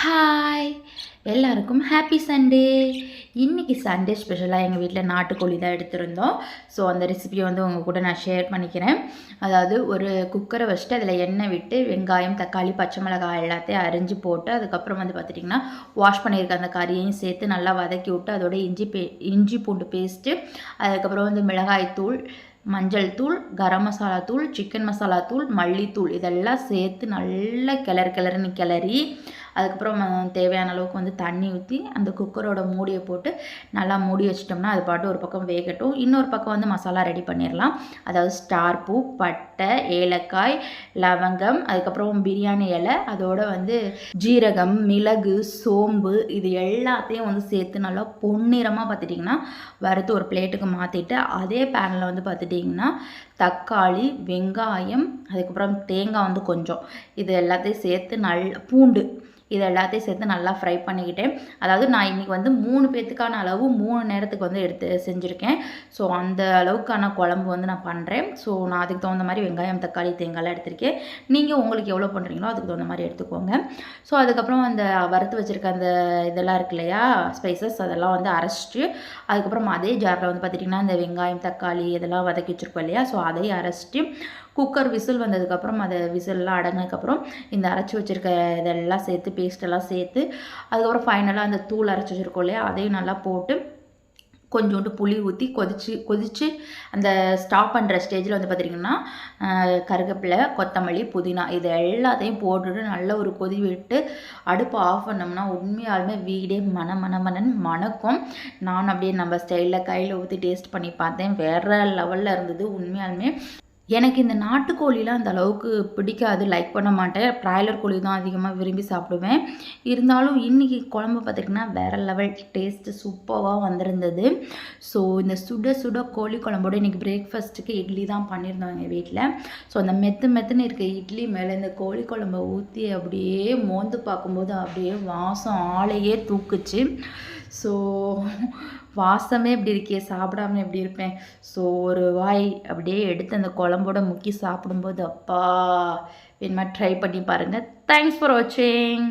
Hi எல்லாருக்கும் happy Sunday. இன்றைக்கி Sunday ஸ்பெஷலாக எங்கள் வீட்டில் நாட்டுக்கோழி தான் எடுத்திருந்தோம். ஸோ அந்த ரெசிபியை வந்து உங்கள் கூட நான் ஷேர் பண்ணிக்கிறேன். அதாவது ஒரு குக்கரை வச்சுட்டு அதில் எண்ணெய் விட்டு வெங்காயம், தக்காளி, பச்சை மிளகாய் எல்லாத்தையும் அரிஞ்சு போட்டு அதுக்கப்புறம் வந்து பார்த்துட்டிங்கன்னா வாஷ் பண்ணியிருக்க அந்த கறியையும் சேர்த்து நல்லா வதக்கி விட்டு அதோட இஞ்சி பூண்டு பேஸ்ட்டு, அதுக்கப்புறம் வந்து மிளகாய்த்தூள், மஞ்சள் தூள், கரம் மசாலா தூள், சிக்கன் மசாலா தூள், மல்லித்தூள் இதெல்லாம் சேர்த்து நல்லா கிளறி அதுக்கப்புறம் தேவையான அளவுக்கு வந்து தண்ணி ஊற்றி அந்த குக்கரோட மூடியை போட்டு நல்லா மூடி வச்சிட்டோம்னா அது பாட்டு ஒரு பக்கம் வேகட்டும். இன்னொரு பக்கம் வந்து மசாலா ரெடி பண்ணிடலாம். அதாவது ஸ்டார் பூ, பட்டை, ஏலக்காய், லவங்கம், அதுக்கப்புறம் பிரியாணி இலை, அதோட வந்து ஜீரகம், மிளகு, சோம்பு இது எல்லாத்தையும் வந்து சேர்த்து நல்லா பொன்னிறமாக பார்த்துட்டிங்கன்னா வறுத்து ஒரு பிளேட்டுக்கு மாற்றிட்டு அதே பேனில் வந்து பார்த்துட்டிங்கன்னா தக்காளி, வெங்காயம், அதுக்கப்புறம் தேங்காய் வந்து கொஞ்சம் இது எல்லாத்தையும் சேர்த்து பூண்டு இது எல்லாத்தையும் சேர்த்து நல்லா ஃப்ரை பண்ணிக்கிட்டேன். அதாவது நான் இன்றைக்கி வந்து 3 பேர்த்துக்கான அளவு 3 நேரத்துக்கு வந்து எடுத்து செஞ்சுருக்கேன். ஸோ அந்த அளவுக்கான குழம்பு வந்து நான் பண்ணுறேன். ஸோ நான் அதுக்கு தகுந்த மாதிரி வெங்காயம், தக்காளி, தேங்காய்லாம் எடுத்திருக்கேன். நீங்கள் உங்களுக்கு எவ்வளோ பண்ணுறீங்களோ அதுக்கு தகுந்த மாதிரி எடுத்துக்கோங்க. ஸோ அதுக்கப்புறம் அந்த வறுத்து வச்சுருக்க அந்த இதெல்லாம் இருக்கு இல்லையா ஸ்பைசஸ், அதெல்லாம் வந்து அரைச்சிட்டு அதுக்கப்புறம் அதே ஜாரில் வந்து பார்த்திட்டிங்கன்னா இந்த வெங்காயம், தக்காளி இதெல்லாம் வதக்கி வச்சுருக்கோம் இல்லையா, ஸோ அதையும் அரைச்சிட்டு குக்கர் விசில் வந்ததுக்கப்புறம் அதை விசிலெலாம் அடங்கினதுக்கப்புறம் இந்த அரைச்சி வச்சுருக்க இதெல்லாம் சேர்த்து பேஸ்ட்டெல்லாம் சேர்த்து அதுக்கப்புறம் ஃபைனலாக அந்த தூள் அரைச்சி வச்சுருக்கோம் இல்லையா அதையும் நல்லா போட்டு கொஞ்சோண்டு புளி ஊற்றி கொதித்து அந்த ஸ்டாப் பண்ணுற ஸ்டேஜில் வந்து பார்த்திங்கன்னா கருவேப்பிலை, கொத்தமல்லி, புதினா இது எல்லாத்தையும் போட்டுட்டு நல்ல ஒரு கொதி விட்டு அடுப்பு ஆஃப் பண்ணோம்னா உண்மையாலுமே வீடே மணக்கும். நான் அப்படியே நம்ம ஸ்டைலில் கையில் ஊற்றி டேஸ்ட் பண்ணி பார்த்தேன். வேறு லெவலில் இருந்தது. உண்மையாலுமே எனக்கு இந்த நாட்டுக்கோழிலாம் அந்த அளவுக்கு பிடிக்காது, லைக் பண்ண மாட்டேன். பிராய்லர் கோழி தான் அதிகமாக விரும்பி சாப்பிடுவேன். இருந்தாலும் இன்றைக்கி குழம்பு பார்த்திங்கன்னா வேறு லெவல் டேஸ்ட்டு சூப்பராக வந்திருந்தது. ஸோ இந்த சுட கோழி குழம்போடு இன்றைக்கி பிரேக்ஃபாஸ்ட்டுக்கு இட்லி தான் பண்ணியிருந்தோம் எங்கள் வீட்டில். ஸோ அந்த மெத்துன்னு இருக்க இட்லி மேலே இந்த கோழி குழம்பை ஊற்றி அப்படியே மோந்து பார்க்கும்போது அப்படியே வாசம் ஆளையே தூக்குச்சு. ஸோ வாசமே இப்படி இருக்கே, சாப்பிடாம எப்படி இருப்பேன். ஸோ ஒரு வாய் அப்படியே எடுத்து அந்த குழம்போட முக்கி சாப்பிடும்போது அப்பா வேணுமா ட்ரை பண்ணி பாருங்கள். தேங்க்ஸ் ஃபார் வாட்சிங்.